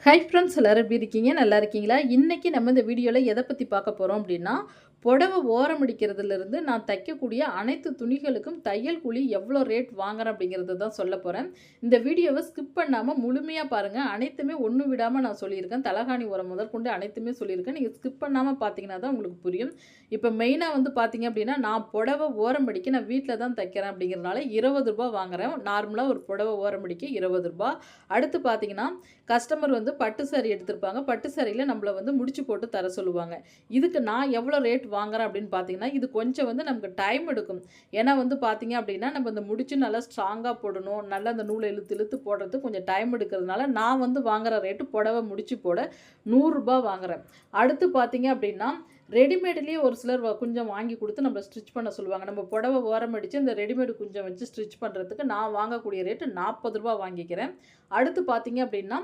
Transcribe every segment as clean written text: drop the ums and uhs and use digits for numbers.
Hi friends, எல்லாரும் எப்படி இருக்கீங்க? நல்லா இருக்கீங்களா? இன்னைக்கு நம்ம இந்த வீடியோவில் எதை பற்றி பார்க்க போகிறோம் அப்படின்னா, புடவை ஓரம் அடிக்கிறதுலேருந்து நான் தைக்கக்கூடிய அனைத்து துணிகளுக்கும் தையல் கூலி எவ்வளோ ரேட் வாங்குறேன் அப்படிங்கிறது தான் சொல்ல போகிறேன். இந்த வீடியோவை ஸ்கிப் பண்ணாமல் முழுமையாக பாருங்கள். அனைத்துமே ஒன்று விடாமல் நான் சொல்லியிருக்கேன். தலகாணி உரம் முதற்கொண்டு அனைத்துமே சொல்லியிருக்கேன். நீங்கள் ஸ்கிப் பண்ணாமல் பார்த்தீங்கன்னா தான் உங்களுக்கு புரியும். இப்போ மெயினாக வந்து பார்த்தீங்க அப்படின்னா, நான் புடவை ஓரம் அடிக்க நான் வீட்டில் தான் தைக்கிறேன் அப்படிங்கிறதுனால ரூ. 20 வாங்குறேன். நார்மலாக ஒரு புடவை ஓரம் அடிக்க ரூ. 20. அடுத்து பார்த்தீங்கன்னா, கஸ்டமர் வந்து பட்டு சாரி எடுத்திருப்பாங்க. பட்டு சாரியில் நம்மள வந்து முடிச்சு போட்டு தர சொல்லுவாங்க. இதுக்கு நான் எவ்வளோ ரேட் வாங்குறேன் அப்படின்னு பார்த்தீங்கன்னா, இது கொஞ்சம் வந்து நமக்கு டைம் எடுக்கும். ஏன்னா வந்து பார்த்தீங்க அப்படின்னா, நம்ம இந்த முடிச்சு நல்லா ஸ்ட்ராங்காக போடணும். நல்லா அந்த நூலை இழுத்து இழுத்து போடுறதுக்கு கொஞ்சம் டைம் எடுக்கிறதுனால நான் வந்து வாங்குற ரேட்டு புடவை முடிச்சு போட ரூ. 100 வாங்குறேன். அடுத்து பார்த்தீங்க அப்படின்னா, ரெடிமேட்லேயே ஒரு சிலர் கொஞ்சம் வாங்கி கொடுத்து நம்மள ஸ்டிச் பண்ண சொல்லுவாங்க. நம்ம புடவை ஓரம் அடித்து இந்த ரெடிமேடு கொஞ்சம் வச்சு ஸ்டிச் பண்ணுறதுக்கு நான் வாங்கக்கூடிய ரேட்டு ரூ. 40 வாங்கிக்கிறேன். அடுத்து பார்த்தீங்க அப்படின்னா,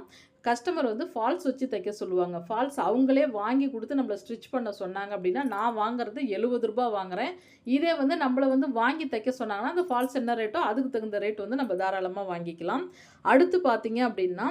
கஸ்டமர் வந்து ஃபால்ஸ் வச்சு தைக்க சொல்லுவாங்க. ஃபால்ஸ் அவங்களே வாங்கி கொடுத்து நம்மள ஸ்டிச் பண்ண சொன்னாங்க அப்படின்னா, நான் வாங்குறது ரூ. 70 வாங்குறேன். இதே வந்து நம்மள வந்து வாங்கி தைக்க சொன்னாங்கன்னா, அந்த ஃபால்ஸ் என்ன ரேட்டோ அதுக்கு தகுந்த ரேட் வந்து நம்ம தாராளமாக வாங்கிக்கலாம். அடுத்து பார்த்தீங்க அப்படின்னா,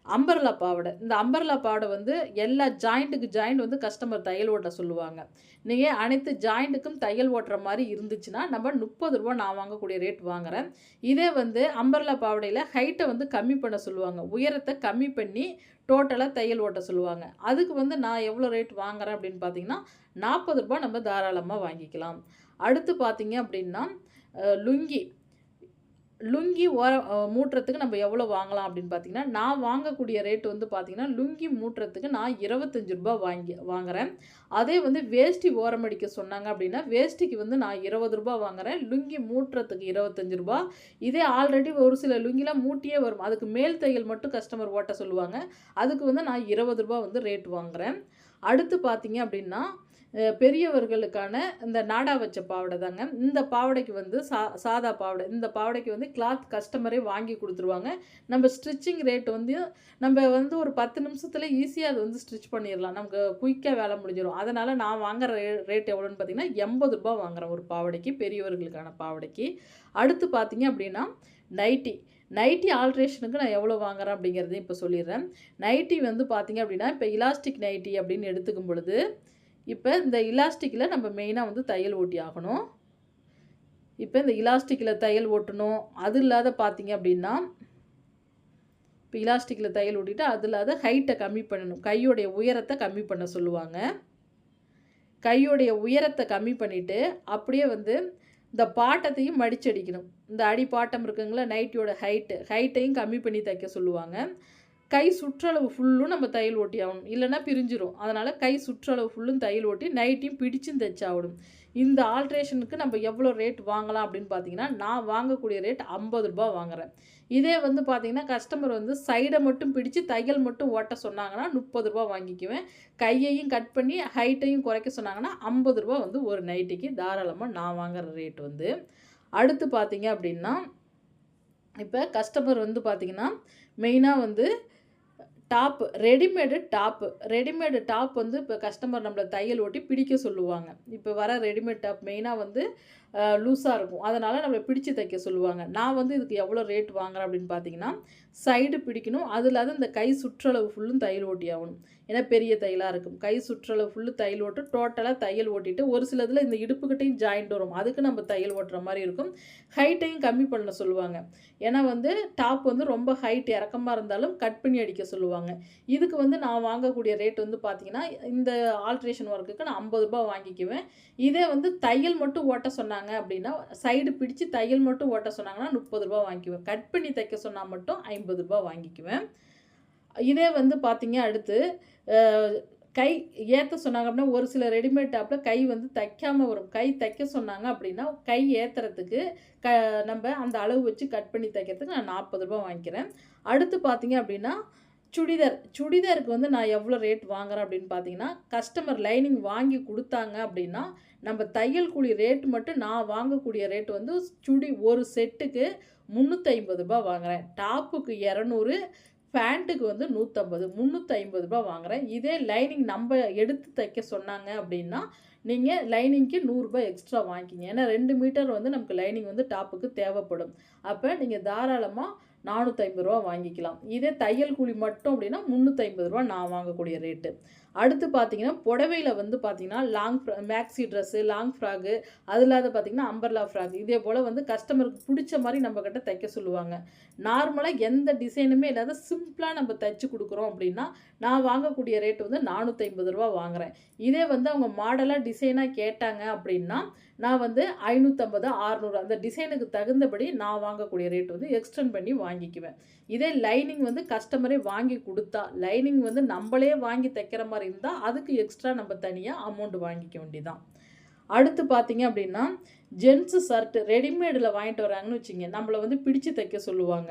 அம்பர்லா பாவாடை. இந்த அம்பர்லா பாவாடை வந்து எல்லா ஜாயிண்ட்டுக்கு ஜாயிண்ட் வந்து கஸ்டமர் தையல் ஓட்ட சொல்லுவாங்க. நீங்கள் அனைத்து ஜாயிண்ட்டுக்கும் தையல் ஓட்டுற மாதிரி இருந்துச்சுன்னா, நம்ம ரூ. 30 நான் வாங்கக்கூடிய ரேட் வாங்குறேன். இதே வந்து அம்பர்லா பாவாடையில் ஹைட்டை வந்து கம்மி பண்ண சொல்லுவாங்க. உயரத்தை கம்மி பண்ணி டோட்டலாக தையல் ஓட்ட சொல்லுவாங்க. அதுக்கு வந்து நான் எவ்வளோ ரேட் வாங்குறேன் அப்படின்னு பார்த்தீங்கன்னா, ரூ. 40 நம்ம தாராளமாக வாங்கிக்கலாம். அடுத்து பார்த்தீங்க அப்படின்னா, லுங்கி லுங்கி மூட்டுறதுக்கு நம்ம எவ்வளோ வாங்கலாம் அப்படின்னு பார்த்தீங்கன்னா, நான் வாங்கக்கூடிய ரேட் வந்து பார்த்தீங்கன்னா, லுங்கி மூட்டுறதுக்கு நான் ரூ. 25 வாங்குறேன். அதே வந்து வேஷ்டி ஓரம் அடிக்க சொன்னாங்க அப்படின்னா, வேஷ்டிக்கு வந்து நான் ரூ. 20 வாங்குறேன். லுங்கி மூட்டுறதுக்கு ரூ. 25. இதே ஆல்ரெடி ஒரு சில லுங்கிலாம் மூட்டியே வரும். அதுக்கு மேல் தையல் மட்டும் கஸ்டமர் ஓட்ட சொல்லுவாங்க. அதுக்கு வந்து நான் ரூ. 20 வந்து ரேட் வாங்குறேன். அடுத்து பார்த்தீங்க அப்படின்னா, பெரியவர்களுக்கான இந்த நாடா வச்ச பாவாடை தாங்க. இந்த பாவாடைக்கு வந்து சாதா பாவாடை. இந்த பாவாடைக்கு வந்து கிளாத் கஸ்டமரே வாங்கி கொடுத்துருவாங்க. நம்ம ஸ்டிச்சிங் ரேட் வந்து நம்ம வந்து ஒரு 10 நிமிஷத்துல ஈஸியாக அது வந்து ஸ்டிச் பண்ணிடலாம். நமக்கு குயிக்காக வேலை முடிஞ்சிடும். அதனால் நான் வாங்குற ரேட் எவ்வளோன்னு பார்த்தீங்கன்னா, ரூ. 80 வாங்குறேன் ஒரு பாவாடைக்கு, பெரியவர்களுக்கான பாவாடைக்கு. அடுத்து பார்த்தீங்க அப்படின்னா, நைட்டி. நைட்டி ஆல்ட்ரேஷனுக்கு நான் எவ்வளோ வாங்குறேன் அப்படிங்கிறதையும் இப்போ சொல்லிடுறேன். நைட்டி வந்து பார்த்தீங்க அப்படின்னா, இப்போ இலாஸ்டிக் நைட்டி அப்படின்னு எடுத்துக்கும் பொழுது, இப்போ இந்த இலாஸ்டிக்கில் நம்ம மெயினாக வந்து தையல் ஓட்டி ஆகணும். இப்போ இந்த இலாஸ்டிக்கில் தையல் ஓட்டணும். அது இல்லாத பார்த்தீங்க அப்படின்னா, இப்போ இலாஸ்டிக்கில் தையல் ஓட்டிட்டு அது இல்லாத ஹைட்டை கம்மி பண்ணணும். கையோடைய உயரத்தை கம்மி பண்ண சொல்லுவாங்க. கையோடைய உயரத்தை கம்மி பண்ணிவிட்டு அப்படியே வந்து இந்த பாட்டத்தையும் மடிச்சடிக்கணும். இந்த அடிப்பாட்டம் இருக்குங்களா, நைட்டியோட ஹைட்டையும் கம்மி பண்ணி தைக்க சொல்லுவாங்க. கை சுற்றளவு ஃபுல்லும் நம்ம தையல் ஓட்டி ஆகணும். இல்லைன்னா பிரிஞ்சிரும். அதனால் கை சுற்றளவு ஃபுல்லும் தையல் ஓட்டி நைட்டியும் பிடிச்சும் தைச்சாகணும். இந்த ஆல்ட்ரேஷனுக்கு நம்ம எவ்வளோ ரேட் வாங்கலாம் அப்படின்னு பார்த்தீங்கன்னா, நான் வாங்கக்கூடிய ரேட் ரூ. 50 வாங்குறேன். இதே வந்து பார்த்தீங்கன்னா, கஸ்டமர் வந்து சைடை மட்டும் பிடிச்சு தையல் மட்டும் ஓட்ட சொன்னாங்கன்னா ரூ. 30 வாங்கிக்குவேன். கையையும் கட் பண்ணி ஹைட்டையும் குறைக்க சொன்னாங்கன்னா ரூ. 50 வந்து ஒரு நைட்டிக்கு தாராளமாக நான் வாங்குற ரேட் வந்து. அடுத்து பார்த்தீங்க அப்படின்னா, இப்போ கஸ்டமர் வந்து பார்த்தீங்கன்னா, மெயினாக வந்து ரெடிமேடு டாப் வந்து இப்போ கஸ்டமர் நம்மள தையல் ஓட்டி பிடிக்க சொல்லுவாங்க. இப்போ வர ரெடிமேட் டாப் மெயினாக வந்து லூஸாக இருக்கும். அதனால் நம்மளை பிடிச்சு தைக்க சொல்லுவாங்க. நான் வந்து இதுக்கு எவ்வளோ ரேட் வாங்குறேன் அப்படின்னு பார்த்தீங்கன்னா, சைடு பிடிக்கணும். அது இல்லாத இந்த கை சுற்றளவு ஃபுல்லும் தையல் ஓட்டி ஆகணும். ஏன்னா பெரிய தையலாக இருக்கும். கை சுற்றளவு ஃபுல்லு தையல் ஓட்டு டோட்டலாக தையல் ஓட்டிட்டு ஒரு சிலதில் இந்த இடுப்புக்கிட்டையும் ஜாயிண்ட் வரும். அதுக்கு நம்ம தையல் ஓட்டுற மாதிரி இருக்கும். ஹைட்டையும் கம்மி பண்ண சொல்லுவாங்க. ஏன்னா வந்து டாப் வந்து ரொம்ப ஹைட் இறக்கமாக இருந்தாலும் கட் பண்ணி அடிக்க சொல்லுவாங்க. இதுக்கு வந்து நான் வாங்கக்கூடிய ரேட் வந்து பார்த்தீங்கன்னா, இந்த ஆல்ட்ரேஷன் ஒர்க்குக்கு நான் ரூ. 50 வாங்கிக்குவேன். இதே வந்து தையல் மட்டும் ஓட்ட சொன்னாங்க அப்படின்னா, சைடு பிடிச்சு தையல் மட்டும் ஓட்ட சொன்னாங்கன்னா ரூ. 30 வாங்கிக்குவேன். கட் பண்ணி தைக்க சொன்னால் மட்டும் ரூ. 50 வாங்கிக்குவேன். இதே வந்து பார்த்தீங்க அடுத்து கை ஏற்ற சொன்னாங்க அப்படின்னா, ஒரு சில ரெடிமேட் டாப்பில் கை வந்து தைக்காமல் வரும். கை தைக்க சொன்னாங்க அப்படின்னா, கை ஏற்றுறதுக்கு நம்ம அந்த அளவு வச்சு கட் பண்ணி தைக்கிறதுக்கு நான் ரூ. 40 வாங்கிக்கிறேன். அடுத்து பார்த்தீங்க அப்படின்னா, சுடிதாருக்கு வந்து நான் எவ்வளோ ரேட் வாங்குறேன் அப்படின்னு பார்த்தீங்கன்னா, கஸ்டமர் லைனிங் வாங்கி கொடுத்தாங்க அப்படின்னா, நம்ம தையல் கூலி ரேட் மட்டும் நான் வாங்கக்கூடிய ரேட் வந்து ஒரு செட்டுக்கு ரூ. 350 வாங்குறேன். டாப்புக்கு 200, பேண்ட்டுக்கு வந்து 150, ரூ. 350 வாங்குறேன். இதே லைனிங் நம்ம எடுத்து தைக்க சொன்னாங்க அப்படின்னா, நீங்கள் லைனிங்க்கு ரூ. 100 எக்ஸ்ட்ரா வாங்கிக்கிங்க. ஏன்னா 2 மீட்டர் வந்து நமக்கு லைனிங் வந்து டாப்புக்கு தேவைப்படும். அப்போ நீங்கள் தாராளமாக ரூ. 450 வாங்கிக்கலாம். இதே தையல் கூலி மட்டும் அப்படின்னா ரூ. 350 நான் வாங்கக்கூடிய ரேட்டு. அடுத்து பார்த்தீங்கன்னா, புடவையில வந்து பார்த்தீங்கன்னா, மேக்ஸி ட்ரெஸ்ஸு, லாங் ஃப்ராகு, அது இல்லாத பார்த்தீங்கன்னா, அம்பர்லா ஃப்ராக் இதே போல வந்து கஸ்டமருக்கு புடிச்ச மாரி நம்மகிட்ட தைக்க சொல்லுவாங்க. நார்மலா எந்த டிசைனுமே இல்லாத சிம்பிளா நம்ம தச்சு குடுக்குறோம் அப்படின்னா, நான் வாங்கக்கூடிய ரேட் வந்து ரூ. 450 வாங்குறேன். இதே வந்து அவங்க மாடலா, டிசைனா கேட்டாங்க அப்படின்னா, நான் வந்து 550, 600 அந்த டிசைனுக்கு தகுந்தபடி நான் வாங்கக்கூடிய ரேட் வந்து எக்ஸ்டெண்ட் பண்ணி வாங்கிக்குவேன். இதே லைனிங் வந்து கஸ்டமரே வாங்கி குடுத்தா, லைனிங் வந்து நம்பளே வாங்கி தைக்கிற மாரி இருந்தா, அதுக்கு எக்ஸ்ட்ரா நம்ம தனியா அமௌண்ட் வாங்கிக்க வேண்டியதான். அடுத்து பார்த்தீங்க அப்படின்னா, ஜென்ஸு ஷர்ட் ரெடிமேடுல வாங்கிட்டு வராங்கன்னு வச்சுக்கங்க, நம்மள வந்து பிடிச்சு தைக்க சொல்லுவாங்க.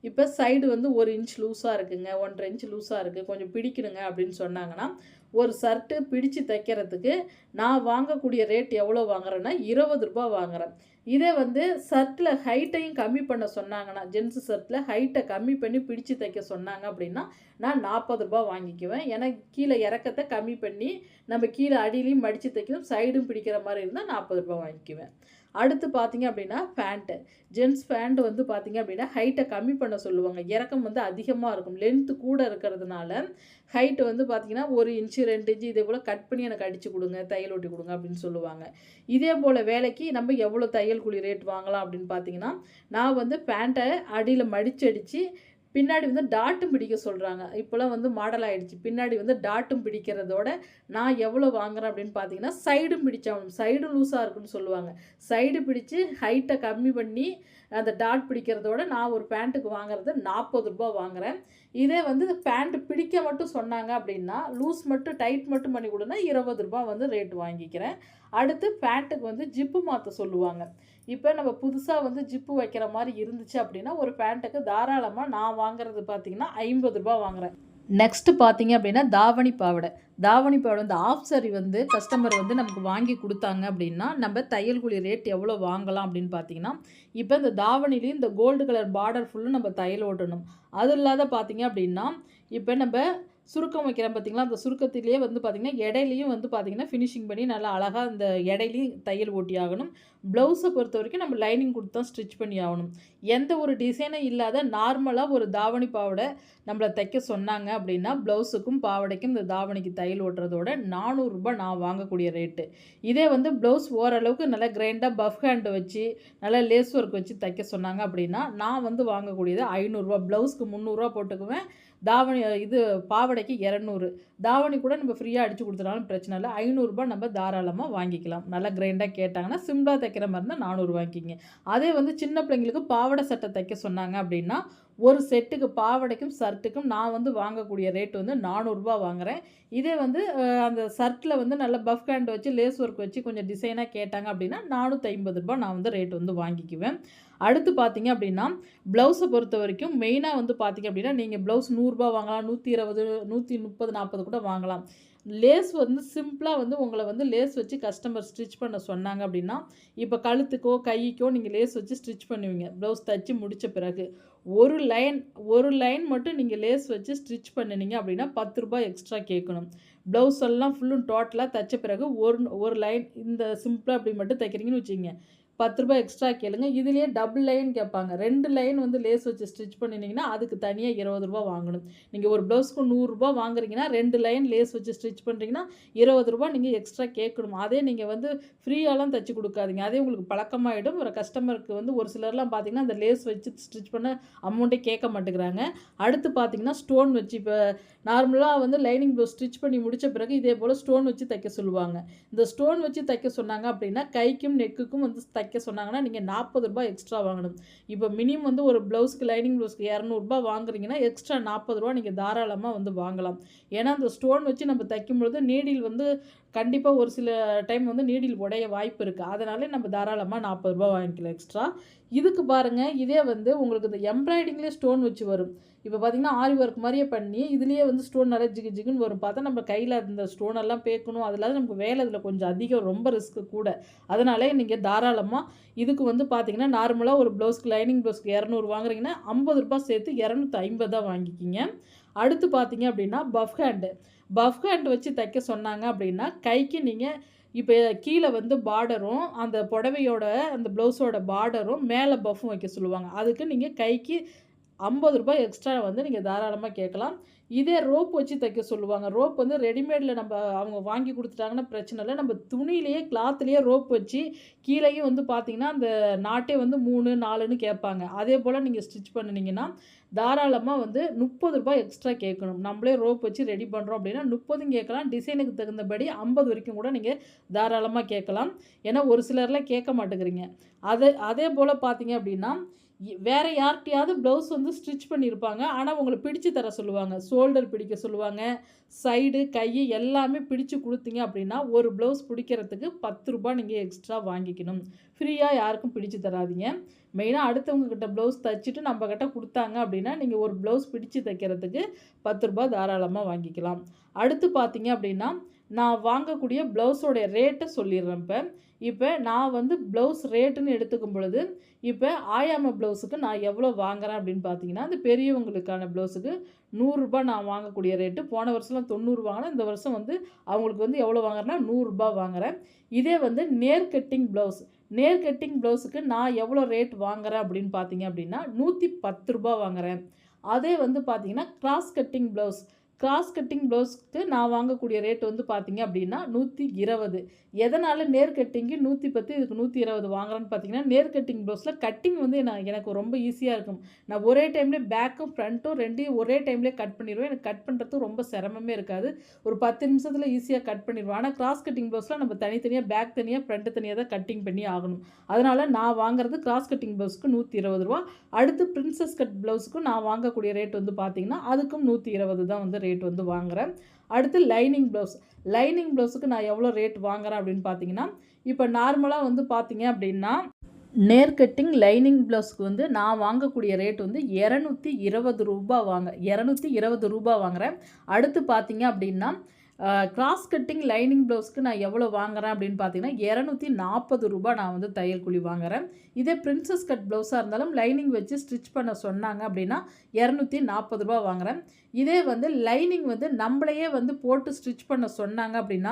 இப்ப சைடு வந்து 1 இன்ச் லூஸா இருக்குங்க, 1 1/2 இன்ச் லூஸா இருக்கு, கொஞ்சம் பிடிக்கணுங்க அப்படின்னு சொன்னாங்கன்னா, ஒரு ஷர்ட்டு பிடிச்சு தைக்கிறதுக்கு நான் வாங்கக்கூடிய ரேட் எவ்வளோ வாங்குறேன்னா, ரூ. 20 வாங்குறேன். இதே வந்து ஷர்ட்ல ஹைட்டையும் கம்மி பண்ண சொன்னாங்கன்னா, ஜென்ஸு ஷர்ட்ல ஹைட்ட கம்மி பண்ணி பிடிச்சு தைக்க சொன்னாங்க அப்படின்னா, நான் ரூ. 40 வாங்கிக்குவேன். ஏன்னா கீழ இறக்கத்த கம்மி பண்ணி, நம்ம கீழ அடியிலயும் மடிச்சு தைக்கணும், சைடும் பிடிக்கிற மாரி இருந்தா ரூ. 40 வாங்கிக்குவேன். அடுத்து பார்த்தீங்க அப்படின்னா, ஃபேண்ட்டு. ஜென்ஸ் ஃபேண்ட் வந்து பார்த்தீங்க அப்படின்னா, ஹைட்ட கம்மி பண்ண சொல்லுவாங்க. இறக்கம் வந்து அதிகமா இருக்கும். லென்த் கூட இருக்கிறதுனால, ஹைட் வந்து பார்த்தீங்கன்னா, 1 இன்ச்சு, 2 இன்ச்சு இதே போல கட் பண்ணி எனக்கு அடிச்சு குடுங்க, தையல் ஒட்டி குடுங்க அப்படின்னு சொல்லுவாங்க. இதே போல வேலைக்கு நம்ம எவ்வளோ தையல் கூலி ரேட் வாங்கலாம் அப்படின்னு பார்த்தீங்கன்னா, நான் வந்து பேண்ட்ட அடியில மடிச்சடிச்சு பின்னாடி வந்து டாட்டும் பிடிக்க சொல்றாங்க. இப்போலாம் வந்து மாடல் ஆயிடுச்சு. பின்னாடி வந்து டாட்டும் பிடிக்கிறதோட நான் எவ்வளோ வாங்குறேன் அப்படின்னு பார்த்தீங்கன்னா, சைடும் பிடிச்சாகணும். சைடும் லூஸா இருக்குன்னு சொல்லுவாங்க. சைடு பிடிச்சு ஹைட்ட கம்மி பண்ணி அந்த டாட் பிடிக்கிறதோட நான் ஒரு பேண்ட்டுக்கு வாங்குறது ரூ. 40 வாங்குறேன். இதே வந்து பேண்ட் பிடிக்க மட்டும் சொன்னாங்க அப்படின்னா, லூஸ் மட்டும் டைட் மட்டும் பண்ணி குடுன்னா ரூ. 20 வந்து ரேட் வாங்கிக்கிறேன். அடுத்து பேண்ட்டுக்கு வந்து ஜிப்பு மாத்த சொல்லுவாங்க. இப்ப நம்ம புதுசா வந்து ஜிப்பு வைக்கிற மாரி இருந்துச்சு அப்படின்னா, ஒரு பேண்ட்டுக்கு தாராளமா நான் வாங்குறது பார்த்தீங்கன்னா, ரூ. 50 வாங்குறேன். நெக்ஸ்ட் பார்த்தீங்க அப்படின்னா, தாவணி பாவாடை. தாவணி பாவாடை இந்த ஆஃப் சாரி வந்து கஸ்டமர் வந்து நமக்கு வாங்கி குடுத்தாங்க அப்படின்னா, நம்ம தையல் கூலி ரேட் எவ்வளோ வாங்கலாம் அப்படின்னு பார்த்தீங்கன்னா, இப்ப இந்த தாவணிலயும் இந்த கோல்டு கலர் பார்டர் ஃபுல்லும் நம்ம தையல் ஓட்டணும். அது இல்லாத பார்த்தீங்க அப்படின்னா, இப்ப நம்ப சுருக்கம் வைக்கிறோம் பார்த்தீங்களா, அந்த சுருக்கத்திலேயே வந்து பார்த்தீங்கன்னா, இடையிலயும் வந்து பார்த்தீங்கன்னா, ஃபினிஷிங் பண்ணி நல்லா அழகா அந்த இடையிலயும் தையல் ஓட்டி ஆகணும். ப்ளவுஸை பொறுத்தவரைக்கும் நம்ம லைனிங் குடுத்து தான் ஸ்டிச் பண்ணி ஆகணும். எந்த ஒரு டிசைனும் இல்லாத நார்மலா ஒரு தாவணி பாவாடை நம்மள தைக்க சொன்னாங்க அப்படின்னா, ப்ளவுஸுக்கும் பாவாடைக்கும் இந்த தாவணிக்கு தையல் ஓட்டுறதோட ரூ. 400 நான் வாங்கக்கூடிய ரேட்டு. இதே வந்து ப்ளவுஸ் ஓரளவுக்கு நல்லா கிரைண்டா பஃப் ஹேண்ட் வச்சு, நல்லா லேஸ் ஒர்க் வச்சு தைக்க சொன்னாங்க அப்படின்னா, நான் வந்து வாங்கக்கூடியது ரூ. 500 ப்ளவுஸ்க்கு ரூ. 300 போட்டுக்குவேன். தாவணி இது பாவாடைக்கு 200 தாவணி கூட நம்ம ஃப்ரீயா அடிச்சு குடுத்துட்டாலும் பிரச்சனை இல்ல. ரூ. 500 நம்ம தாராளமா வாங்கிக்கலாம். நல்லா கிரைண்டா கேட்டாங்கன்னா, சிம்பிளா தைக்கிற மாரி இருந்தா 400 வாங்கிக்கிங்க. அதே வந்து சின்ன பிள்ளைங்களுக்கு பாவாடை சட்டை தைக்க சொன்னாங்க அப்படின்னா, ஒரு செட்டுக்கு பாவாடைக்கும், ஷர்ட்டுக்கும் நான் வந்து வாங்கக்கூடிய ரேட் வந்து ரூ. 400 வாங்குறேன். இதே வந்து அந்த ஷர்ட்ல வந்து நல்ல பஃப் ஹேண்ட் வச்சு, லேஸ் ஒர்க் வச்சு கொஞ்சம் டிசைனா கேட்டாங்க அப்படின்னா, ரூ. 450 நான் வந்து ரேட் வந்து வாங்கிக்குவேன். அடுத்து பார்த்தீங்க அப்படின்னா, ப்ளவுஸ பொறுத்தவரைக்கும் மெயினா வந்து பார்த்தீங்க அப்படின்னா, நீங்க ப்ளவுஸ் ரூ. 100 வாங்கலாம், 120, 130, 40 கூட வாங்கலாம். லேஸ் வந்து சிம்பிளா வந்து உங்கள வந்து லேஸ் வச்சு கஸ்டமர் ஸ்டிச் பண்ண சொன்னாங்க அப்படின்னா, இப்ப கழுத்துக்கோ, கைக்கோ நீங்க லேஸ் வச்சு ஸ்டிச் பண்ணுவீங்க. ப்ளவுஸ் தச்சு முடிச்ச பிறகு. ஒரு லைன் ஒரு லைன் மட்டும் நீங்க லேஸ் வச்சு ஸ்டிச் பண்ணுனீங்க அப்படின்னா, ரூ. 10 எக்ஸ்ட்ரா கேட்கணும். ப்ளவுஸ் எல்லாம் ஃபுல்லும் டோட்டலா தச்ச பிறகு ஒரு லைன் இந்த சிம்பிளா இப்படி மட்டும் தைக்கிறீங்கன்னு வச்சுக்கங்க. ரூ. 10 எக்ஸ்ட்ரா கேளுங்க. இதுலயே டபுள் லைன் கேட்பாங்க. 2 லைன் வந்து லேஸ் வச்சு ஸ்டிச் பண்ணினீங்கன்னா, அதுக்கு தனியா ரூ. 20 வாங்கணும். நீங்க ஒரு ப்ளவுஸ்க்கு ரூ. 100 வாங்குறீங்கன்னா, 2 லைன் லேஸ் வச்சு ஸ்டிச் பண்றீங்கன்னா, ரூ. 20 நீங்க எக்ஸ்ட்ரா கேட்கணும். அதே நீங்க வந்து ஃப்ரீயாலாம் தச்சு குடுக்காதீங்க. அதே உங்களுக்கு பழக்கமாயிடும். ஒரு கஸ்டமருக்கு வந்து ஒரு சிலர்லாம் பார்த்தீங்கன்னா, அந்த லேஸ் வச்சு ஸ்டிச் பண்ண அமௌண்ட்டே கேட்க மாட்டேங்கிறாங்க. அடுத்து பார்த்தீங்கன்னா, ஸ்டோன் வச்சு இப்ப நார்மலா வந்து லைனிங் ப்ளவுஸ் ஸ்டிச் பண்ணி முடிச்ச பிறகு இதே போல ஸ்டோன் வச்சு தைக்க சொல்லுவாங்க. இந்த ஸ்டோன் வச்சு தைக்க சொன்னாங்க அப்படின்னா, கைக்கும், நெக்குக்கும் வந்து தைக்க சொன்னாங்கன்னா, நீங்க ரூ. 40 எக்ஸ்ட்ரா வாங்கணும். இப்போ மினிமம் வந்து ஒரு ப்ளவுஸ்க்கு லைனிங் ப்ளவுஸ்க்கு ரூ. 200 வாங்குறீங்கன்னா, எக்ஸ்ட்ரா ரூ. 40 நீங்க தாராளமா வந்து வாங்கலாம். ஏன்னா, அந்த ஸ்டோன் வச்சு நம்ம தைக்கும்பொழுது நீடில் வந்து கண்டிப்பா ஒரு சில டைம் வந்து நீடில் உடைய வாய்ப்பு இருக்கு. அதனால நம்ம தாராளமா ரூ. 40 வாங்கிக்கலாம் எக்ஸ்ட்ரா. இதுக்கு பாருங்க, இதே வந்து உங்களுக்கு இந்த எம்ப்ராய்டிங்லேயே ஸ்டோன் வச்சு வரும். இப்போ பார்த்தீங்கன்னா, ஆரி ஒர்க் மாரியே பண்ணி, இதுலயே வந்து ஸ்டோன் நிறைய ஜிகு ஜிகுன்னு வரும். பார்த்தா நம்ம கையில இந்த ஸ்டோன் எல்லாம் பேக்கணும். அது இல்லாத நமக்கு வேலை இதில கொஞ்சம் அதிகம், ரொம்ப ரிஸ்க் கூட. அதனால நீங்க தாராளமா இதுக்கு வந்து பார்த்தீங்கன்னா, நார்மலா ஒரு ப்ளவுஸ்க்கு லைனிங் ப்ளவுஸ்க்கு 200 வாங்குறீங்கன்னா, ரூ. 50 சேர்த்து ரூ. 250 வாங்கிக்கிங்க. அடுத்து பார்த்தீங்க அப்படின்னா, பஃப் ஹேண்ட். பஃப் ஹேண்ட் வச்சு தைக்க சொன்னாங்க அப்படின்னா, கைக்கு நீங்க இப்ப கீழ வந்து பார்டரும், அந்த புடவையோட அந்த ப்ளவுஸோட பார்டரும் மேல பஃப்பும் வைக்க சொல்லுவாங்க. அதுக்கு நீங்க கைக்கு ரூ. 50 எக்ஸ்ட்ரா வந்து நீங்க தாராளமா கேட்கலாம். இதே ரோப் வச்சு தைக்க சொல்லுவாங்க. ரோப் வந்து ரெடிமேட்ல அவங்க வாங்கி குடுத்துட்டாங்கன்னா பிரச்சனை இல்ல. நம்ம துணியிலேயே கிளாத்லேயே ரோப் வச்சு கீழயும் வந்து பார்த்தீங்கன்னா, அந்த நாட்டே வந்து 3, 4ன்னு கேட்பாங்க. அதேபோல நீங்க ஸ்டிச் பண்ணுனீங்கன்னா, தாராளமா வந்து ரூ. 30 எக்ஸ்ட்ரா கேட்கணும். நம்மளே ரோப் வச்சு ரெடி பண்றோம் அப்படின்னா 30ம் கேட்கலாம். டிசைனுக்கு தகுந்தபடி 50 வரைக்கும் கூட நீங்க தாராளமா கேட்கலாம். ஏன்னா ஒரு சிலர்லாம் கேட்க மாட்டேங்கிறீங்க. அதேபோல பார்த்தீங்க அப்படின்னா, வேற யார்ட்டயாவது ப்ளவுஸ் வந்து ஸ்டிச் பண்ணியிருப்பாங்க. ஆனா, உங்கள பிடிச்சு தர சொல்லுவாங்க. ஷோல்டர் பிடிக்க சொல்லுவாங்க. சைடு, கை எல்லாமே பிடிச்சு குடுத்தீங்க அப்படின்னா, ஒரு ப்ளவுஸ் பிடிக்கிறதுக்கு ரூ. 10 நீங்க எக்ஸ்ட்ரா வாங்கிக்கணும். ஃப்ரீயா யாருக்கும் பிடிச்சு தராதீங்க. மெயினா அடுத்தவங்க கிட்ட ப்ளவுஸ் தச்சுட்டு நம்ம கிட்ட குடுத்தாங்க அப்படின்னா, நீங்க ஒரு ப்ளவுஸ் பிடிச்சு தைக்கிறதுக்கு ரூ. 10 தாராளமா வாங்கிக்கலாம். அடுத்து பார்த்தீங்க அப்படின்னா, நான் வாங்கக்கூடிய ப்ளவுஸோடைய ரேட்ட சொல்லிர்றேன் இப்ப. இப்ப நான் வந்து ப்ளவுஸ் ரேட்டுன்னு எடுத்துக்கும் பொழுது, இப்ப ஆயாம ப்ளவுஸுக்கு நான் எவ்வளோ வாங்குறேன் அப்படின்னு பார்த்தீங்கன்னா, அந்த பெரியவங்களுக்கான ப்ளவுஸுக்கு ரூ. 100 நான் வாங்கக்கூடிய ரேட்டு. போன வருஷம்லாம் 90 வாங்குனேன். இந்த வருஷம் வந்து அவங்களுக்கு வந்து எவ்வளோ வாங்குறேன்னா ரூ. 100 வாங்குறேன். இதே வந்து நேர் கட்டிங் ப்ளவுஸ். நேர் கட்டிங் ப்ளவுஸுக்கு நான் எவ்வளோ ரேட் வாங்குறேன் அப்படின்னு பார்த்தீங்க அப்படின்னா, ரூ. 110 வாங்குறேன். அதே வந்து பார்த்தீங்கன்னா, cross cutting blouse. Cross cutting ப்ளவுஸ்க்கு நான் வாங்கக்கூடிய ரேட் வந்து பார்த்தீங்க அப்படின்னா, 120. எதனால நேர் கட்டிங்கு 110 இதுக்கு 120 வாங்குறேன்னு பார்த்தீங்கன்னா, நேர் கட்டிங் ப்ளவுஸில கட்டிங் வந்து எனக்கு ரொம்ப ஈஸியா இருக்கும். நான் ஒரே டைம்லயே பேக்கும், ஃப்ரண்ட்டும் 2யும் ஒரே டைம்லயே கட் பண்ணிருவேன். எனக்கு கட் பண்றதுக்கு ரொம்ப சிரமமே இருக்காது. ஒரு 10 நிமிஷத்துல ஈஸியா கட் பண்ணிருவேன். ஆனா கிராஸ் கட்டிங் ப்ளவுஸ்ல நம்ம தனித்தனியா பேக் தனியா, ஃப்ரண்ட் தனியா தான் கட்டிங் பண்ணி ஆகணும். அதனால நான் வாங்குறது கிராஸ் கட்டிங் ப்ளவுஸ்க்கு ரூ. 120. அடுத்து பிரின்சஸ் கட் ப்ளவுஸ்க்கு நான் வாங்கக்கூடிய ரேட் வந்து பார்த்தீங்கன்னா, அதுக்கும் 120 தான் வந்து ரேட் வந்து வாங்குறேன். அடுத்து லைனிங் ப்ளவுஸ். லைனிங் ப்ளவுஸுக்கு நான் எவ்வளோ ரேட் வாங்குறேன் அப்படின்னு பார்த்தீங்கன்னா, இப்போ நார்மலா வந்து பார்த்தீங்க அப்படின்னா, நேர் கட்டிங் லைனிங் ப்ளவுஸ்க்கு வந்து நான் வாங்கக்கூடிய ரேட் வந்து ரூ. 220 ரூ. 220 வாங்குறேன். அடுத்து பார்த்தீங்க அப்படின்னா, கிராஸ் கட்டிங் லைனிங் ப்ளவுஸ்க்கு நான் எவ்வளோ வாங்குறேன் அப்படின்னு பார்த்தீங்கன்னா, ரூ. 240 நான் வந்து தையல் கூலி வாங்குறேன். இதே பிரின்சஸ் கட் ப்ளவுஸாக இருந்தாலும் லைனிங் வச்சு ஸ்டிச் பண்ண சொன்னாங்க அப்படின்னா, ரூ. 240 வாங்குறேன். இதே வந்து லைனிங் வந்து நம்மளையே வந்து போட்டு ஸ்டிச் பண்ண சொன்னாங்க அப்படின்னா,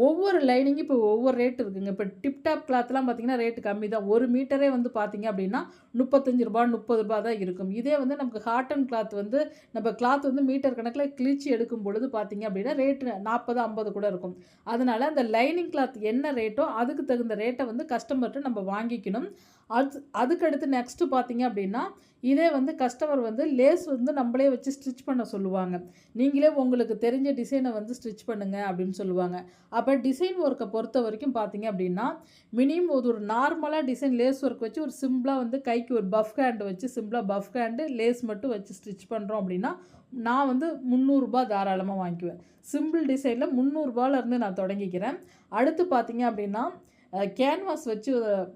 ஒவ்வொரு லைனிங்கும் இப்போ ஒவ்வொரு ரேட் இருக்குங்க. இப்போ டிப்டாப் கிளாத்லாம் பார்த்தீங்கன்னா ரேட் கம்மி தான். 1 மீட்டரே வந்து பார்த்தீங்க அப்படின்னா, ரூ. 35 ரூ. 30 தான் இருக்கும். இதே வந்து நமக்கு காட்டன் கிளாத் வந்து நம்ம கிளாத் வந்து மீட்டர் கணக்கில் கிழிச்சு எடுக்கும் பொழுது பார்த்தீங்க அப்படின்னா, ரேட்டு 40, 50 கூட இருக்கும். அதனால அந்த லைனிங் கிளாத் என்ன ரேட்டோ அதுக்கு தகுந்த ரேட்டை வந்து கஸ்டமர்கிட்ட நம்ம வாங்கிக்கணும். அதுக்கடுத்து நெக்ஸ்ட்டு பார்த்தீங்க அப்படின்னா, இதே வந்து கஸ்டமர் வந்து லேஸ் வந்து நம்மளே வச்சு ஸ்டிச் பண்ண சொல்லுவாங்க. நீங்களே உங்களுக்கு தெரிஞ்ச டிசைனை வந்து ஸ்டிச் பண்ணுங்க அப்படின்னு சொல்லுவாங்க. அப்போ டிசைன் ஒர்க்கை பொறுத்த வரைக்கும் பார்த்தீங்க அப்படின்னா, மினிமம் ஒரு நார்மலாக டிசைன் லேஸ் ஒர்க் வச்சு ஒரு சிம்பிளாக வந்து கைக்கு ஒரு பஃப் ஹேண்ட் வச்சு சிம்பிளாக பஃப் ஹேண்டு லேஸ் மட்டும் வச்சு ஸ்டிச் பண்ணுறோம் அப்படின்னா, நான் வந்து ரூ. 300 தாராளமாக வாங்கிக்குவேன். சிம்பிள் டிசைனில் ரூ. 300லேருந்து நான் தொடங்கிக்கிறேன். அடுத்து பார்த்தீங்க அப்படின்னா, கேன்வாஸ் வச்சு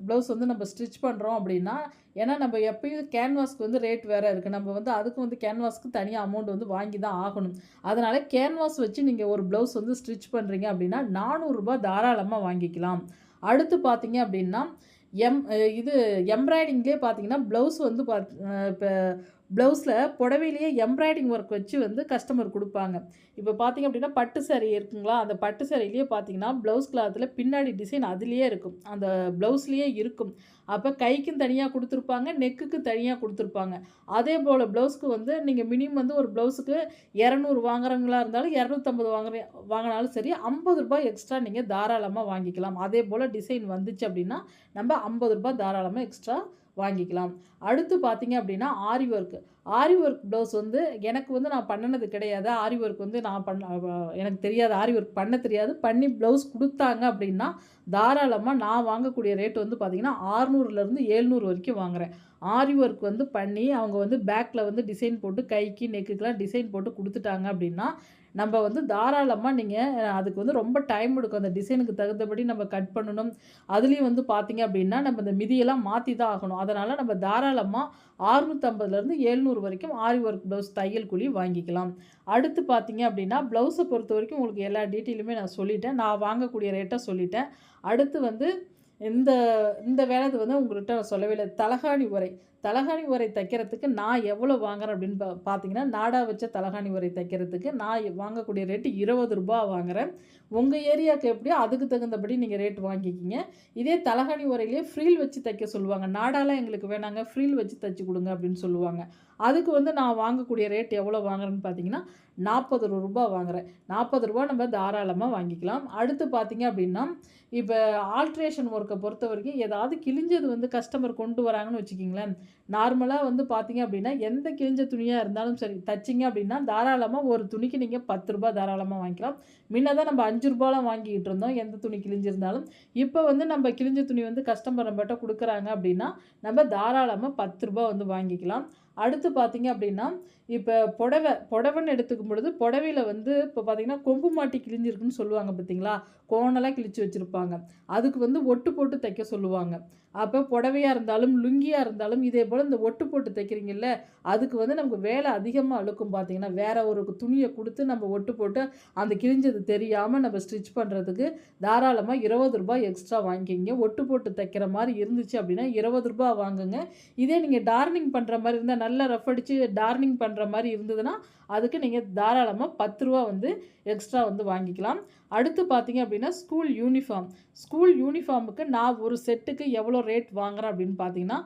ப்ளவுஸ் வந்து நம்ம ஸ்டிச் பண்ணுறோம் அப்படின்னா, ஏன்னா நம்ம எப்பயும் கேன்வாஸ்க்கு வந்து ரேட் வேறு இருக்குது. நம்ம வந்து அதுக்கு வந்து கேன்வாஸ்க்கு தனியாக அமௌண்ட் வந்து வாங்கி தான் ஆகணும். அதனால் கேன்வாஸ் வச்சு நீங்கள் ஒரு ப்ளவுஸ் வந்து ஸ்டிச் பண்ணுறீங்க அப்படின்னா, ரூ. 400 தாராளமாக வாங்கிக்கலாம். அடுத்து பார்த்தீங்க அப்படின்னா, இது எம்ப்ராய்டிங்லேயே பார்த்தீங்கன்னா, ப்ளவுஸ் வந்து இப்போ ப்ளவுஸில் புடவையிலேயே எம்ப்ராய்டிங் ஒர்க் வச்சு வந்து கஸ்டமர் கொடுப்பாங்க. இப்போ பார்த்தீங்க அப்படின்னா, பட்டு சாரீ இருக்குங்களா, அந்த பட்டு சாரீலேயே பார்த்தீங்கன்னா, ப்ளவுஸ் கிளாத்தில் பின்னாடி டிசைன் அதுலேயே இருக்கும். அந்த ப்ளவுஸ்லேயே இருக்கும். அப்போ கைக்கும் தனியாக கொடுத்துருப்பாங்க, நெக்குக்கு தனியாக கொடுத்துருப்பாங்க. அதே போல் ப்ளவுஸ்க்கு வந்து நீங்கள் மினிமம் வந்து ஒரு ப்ளவுஸுக்கு 200 வாங்குறவங்களா இருந்தாலும் 250 வாங்கினாலும் சரி, ரூ. 50 எக்ஸ்ட்ரா நீங்கள் தாராளமாக வாங்கிக்கலாம். அதே போல் டிசைன் வந்துச்சு அப்படின்னா, நம்ம ரூ. 50 தாராளமாக எக்ஸ்ட்ரா வாங்கிக்கலாம். அடுத்து பார்த்தீங்க அப்படின்னா, ஆரி ஒர்க். ஆரி ஒர்க் ப்ளவுஸ் வந்து எனக்கு வந்து நான் பண்ணுனது கிடையாது. ஆரி ஒர்க் வந்து எனக்கு தெரியாது. ஆரி ஒர்க் பண்ண தெரியாது. பண்ணி ப்ளவுஸ் குடுத்தாங்க அப்படின்னா, தாராளமா நான் வாங்கக்கூடிய ரேட் வந்து பார்த்தீங்கன்னா, 600லேருந்து 700 வரைக்கும் வாங்குறேன். ஆரி ஒர்க் வந்து பண்ணி, அவங்க வந்து பேக்ல வந்து டிசைன் போட்டு கைக்கு, நெக்குக்குலாம் டிசைன் போட்டு குடுத்துட்டாங்க அப்படின்னா, நம்ம வந்து தாராளமா அதுக்கு வந்து ரொம்ப டைம் எடுக்கும். அந்த டிசைனுக்கு தகுந்தபடி நம்ம கட் பண்ணணும். அதுலேயும் வந்து பார்த்தீங்க அப்படின்னா, நம்ம இந்த மிதியெல்லாம் மாத்தி தான் ஆகணும். அதனால நம்ம தாராளமா 650லேருந்து 700 வரைக்கும் ஆரி ஒர்க் ப்ளவுஸ் தையல் கூலி வாங்கிக்கலாம். அடுத்து பார்த்தீங்க அப்படின்னா, ப்ளவுஸை பொறுத்தவரைக்கும் உங்களுக்கு எல்லா டீட்டெயிலுமே நான் சொல்லிட்டேன். நான் வாங்கக்கூடிய ரேட்ட சொல்லிட்டேன். அடுத்து வந்து இந்த இந்த வேலை வந்து உங்கள்கிட்ட நான் சொல்லவே இல்ல. தலகாணி உறை. தலகாணி உறை தைக்கிறதுக்கு நான் எவ்வளோ வாங்குறேன் அப்படின்னு பார்த்தீங்கன்னா, நாடா வச்ச தலகாணி உறை தைக்கிறதுக்கு நான் வாங்கக்கூடிய ரேட்டு ரூ. 20 வாங்குறேன். உங்கள் ஏரியாவுக்கு எப்படியோ அதுக்கு தகுந்தபடி நீங்கள் ரேட் வாங்கிக்கிங்க. இதே தலகாணி உறையிலேயே ஃப்ரீல் வச்சு தைக்க சொல்லுவாங்க. நாடாலாம் எங்களுக்கு வேணாங்க, ஃப்ரீல் வச்சு தைச்சு கொடுங்க அப்படின்னு சொல்லுவாங்க. அதுக்கு வந்து நான் வாங்கக்கூடிய ரேட் எவ்வளோ வாங்குறேன்னு பார்த்தீங்கன்னா, ரூ. 40 வாங்குறேன். ரூ. 40 நம்ம தாராளமாக வாங்கிக்கலாம். அடுத்து பார்த்தீங்க அப்படின்னா, இப்போ ஆல்ட்ரேஷன் ஒர்க்கை பொறுத்த வரைக்கும் ஏதாவது கிழிஞ்சது வந்து கஸ்டமர் கொண்டு வராங்கன்னு வச்சுக்கிங்களேன், நார்மலாக வந்து பார்த்தீங்க அப்படின்னா, எந்த கிழிஞ்ச துணியாக இருந்தாலும் சரி தைச்சிங்க அப்படின்னா, தாராளமாக ஒரு துணிக்கு நீங்கள் ரூ. 10 தாராளமாக வாங்கிக்கலாம். முன்ன தான் நம்ம ரூ. 5லாம் வாங்கிக்கிட்டு இருந்தோம் எந்த துணி கிழிஞ்சிருந்தாலும். இப்போ வந்து நம்ம கிழிஞ்ச துணி வந்து கஸ்டமர் நம்மகிட்ட கொடுக்குறாங்க அப்படின்னா, நம்ம தாராளமாக ரூ. 10 வந்து வாங்கிக்கலாம். அடுத்து பார்த்தீங்க அப்படின்னா, இப்போ புடவைன்னு எடுத்துக்கும் பொழுது, புடவையில வந்து இப்போ பார்த்தீங்கன்னா, கொம்பு மாட்டி கிழிஞ்சிருக்குன்னு சொல்லுவாங்க பார்த்தீங்களா? கோணலா கிழிச்சு வச்சிருப்பாங்க. அதுக்கு வந்து ஒட்டு போட்டு தைக்க சொல்லுவாங்க. அப்போ புடவையா இருந்தாலும், லுங்கியா இருந்தாலும் இதே போல் இந்த ஒட்டு போட்டு தைக்கிறீங்கல்ல, அதுக்கு வந்து நமக்கு வேலை அதிகமாக இழுக்கும் பார்த்தீங்கன்னா, வேற ஒரு துணியை கொடுத்து நம்ம ஒட்டு போட்டு அந்த கிழிஞ்சது தெரியாமல் நம்ம ஸ்டிச் பண்ணுறதுக்கு தாராளமாக ரூ. 20 எக்ஸ்ட்ரா வாங்கிக்கிங்க. ஒட்டு போட்டு தைக்கிற மாதிரி இருந்துச்சு அப்படின்னா ரூ. 20 வாங்குங்க. இதே நீங்கள் டார்னிங் பண்ணுற மாதிரி இருந்தால், நல்லா ரஃப் அடித்து டார்னிங் பண்ணுற மாதிரி இருந்ததுன்னா, அதுக்கு நீங்கள் தாராளமாக ரூ. 10 வந்து எக்ஸ்ட்ரா வந்து வாங்கிக்கலாம். அடுத்து பார்த்தீங்க அப்படின்னா, ஸ்கூல் யூனிஃபார்ம். ஸ்கூல் யூனிஃபார்முக்கு நான் ஒரு செட்டுக்கு எவ்வளோ ரேட் வாங்குறேன் அப்படின்னு பார்த்தீங்கன்னா,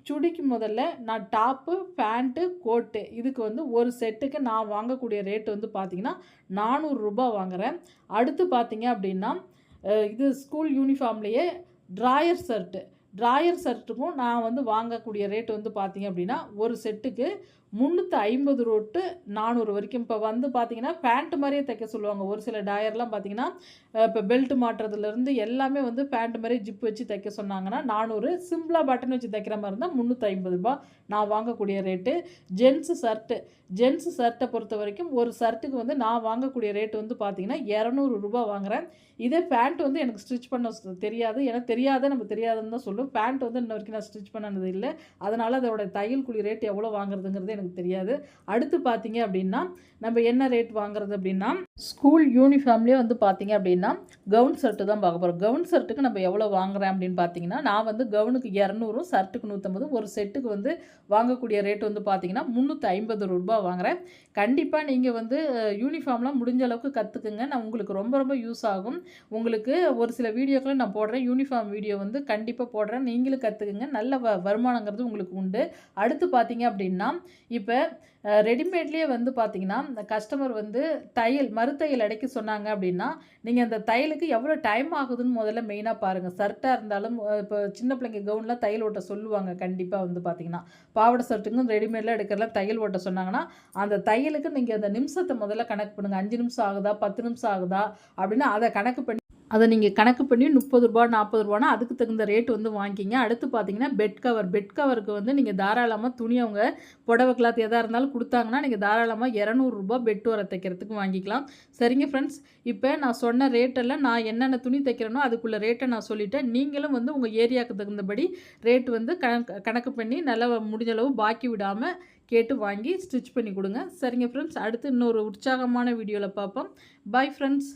சுடிக்கு முதல்ல நான் டாப்பு, பேண்ட்டு, கோட்டு இதுக்கு வந்து ஒரு செட்டுக்கு நான் வாங்கக்கூடிய ரேட் வந்து பார்த்தீங்கன்னா, ரூ. 400 வாங்குறேன். அடுத்து பார்த்தீங்க அப்படின்னா, இது ஸ்கூல் யூனிஃபார்ம்லேயே ட்ராயர் ஷர்ட்டுக்கும் நான் வந்து வாங்கக்கூடிய ரேட் வந்து பார்த்தீங்க அப்படின்னா, ஒரு செட்டுக்கு 350 to 400 வரைக்கும். இப்போ வந்து பார்த்தீங்கன்னா, பேண்ட் மாதிரியே தைக்க சொல்லுவாங்க. ஒரு சில டாயர்லாம் பார்த்தீங்கன்னா, இப்போ பெல்ட் மாட்டுறதுலேருந்து எல்லாமே வந்து பேண்ட் மாதிரி ஜிப் வச்சு தைக்க சொன்னாங்கன்னா 400, சிம்பிளாக பட்டன் வச்சு தைக்கிற மாதிரி இருந்தால் ரூ. 350 நான் வாங்கக்கூடிய ரேட்டு. ஜென்ஸு ஷர்ட்டை பொறுத்த வரைக்கும் ஒரு ஷர்ட்டுக்கு வந்து நான் வாங்கக்கூடிய ரேட்டு வந்து பார்த்தீங்கன்னா ரூ. 200 வாங்குறேன். இதே பேண்ட் வந்து எனக்கு ஸ்டிச் பண்ண தெரியாது. எனக்கு நம்ம தெரியாதுன்னு தான் சொல்லுவேன். பேண்ட் வந்து இன்ன வரைக்கும் நான் ஸ்டிச் பண்ணது இல்லை. அதனால் அதோட தையல் கூலி ரேட் எவ்வளோ வாங்குறதுங்கிறது எனக்கு தெரியாது. அடுத்து பார்த்தீங்க அப்படின்னா, நம்ம என்ன ரேட் வாங்குறது அப்படின்னா, ஸ்கூல் யூனிஃபார்ம்லேயே வந்து பார்த்தீங்க அப்படின்னா, கவுன் ஷர்ட்டு தான் பார்க்க போகிறோம். கவுன் ஷர்ட்டுக்கு நம்ம எவ்வளோ வாங்குறேன் அப்படின்னு பார்த்தீங்கன்னா, நான் வந்து கவுனுக்கு 200, ஷர்ட்டுக்கு 150, ஒரு செட்டுக்கு வந்து வாங்கக்கூடிய ரேட் வந்து பார்த்தீங்கன்னா ரூ. 350 வாங்குறேன். கண்டிப்பாக நீங்கள் வந்து யூனிஃபார்ம்லாம் முடிஞ்ச அளவுக்கு கற்றுக்குங்க. நான் உங்களுக்கு ரொம்ப யூஸ் ஆகும். உங்களுக்கு ஒரு சில வீடியோக்களை நான் போடுறேன். யூனிஃபார்ம் வீடியோ வந்து கண்டிப்பாக போடுறேன். நீங்களும் கற்றுக்குங்க. நல்ல வருமானங்கிறது உங்களுக்கு உண்டு. அடுத்து பார்த்தீங்க அப்படின்னா, இப்போ ரெடிமேட்லேயே வந்து பார்த்தீங்கன்னா, இந்த கஸ்டமர் வந்து மறுதையல் அடைக்க சொன்னாங்க அப்படின்னா, நீங்கள் அந்த தையலுக்கு எவ்வளோ டைம் ஆகுதுன்னு முதல்ல மெயினாக பாருங்கள். ஷர்ட்டாக இருந்தாலும் இப்போ சின்ன பிள்ளைங்க கவுன்லாம் தையல் ஓட்ட சொல்லுவாங்க கண்டிப்பாக வந்து பார்த்தீங்கன்னா. பாவாடை ஷர்ட்டுக்கும் ரெடிமேட்லாம் எடுக்கிறலாம் தையல் ஓட்ட சொன்னாங்கன்னா, அந்த தையலுக்கு நீங்கள் அந்த நிமிஷத்தை முதல்ல கணக்கு பண்ணுங்கள். 5 நிமிஷம் ஆகுதா, 10 நிமிஷம் ஆகுதா அப்படின்னா அதை கணக்கு பண்ணி நீங்கள் கணக்கு பண்ணி ரூ. 30 ரூ. 40 அதுக்கு தகுந்த ரேட் வந்து வாங்கிக்கிங்க. அடுத்து பார்த்தீங்கன்னா, பெட் கவருக்கு வந்து நீங்கள் தாராளமாக துணி அவங்க புடவை கிளாத் எதாக இருந்தாலும் கொடுத்தாங்கன்னா, நீங்கள் தாராளமாக ரூ. 200 பெட் உரை தைக்கிறதுக்கு வாங்கிக்கலாம். சரிங்க ஃப்ரெண்ட்ஸ், இப்போ நான் சொன்ன ரேட்டெல்லாம் நான் என்னென்ன துணி தைக்கிறேனோ அதுக்குள்ள ரேட்டை நான் சொல்லிட்டேன். நீங்களும் வந்து உங்கள் ஏரியாவுக்கு தகுந்தபடி ரேட் வந்து கணக்கு பண்ணி நல்லா முடிஞ்ச அளவு பாக்கி விடாமல் கேட்டு வாங்கி ஸ்டிச் பண்ணி கொடுங்க. சரிங்க ஃப்ரெண்ட்ஸ், அடுத்து இன்னொரு உற்சாகமான வீடியோவில் பார்ப்போம். Bye friends.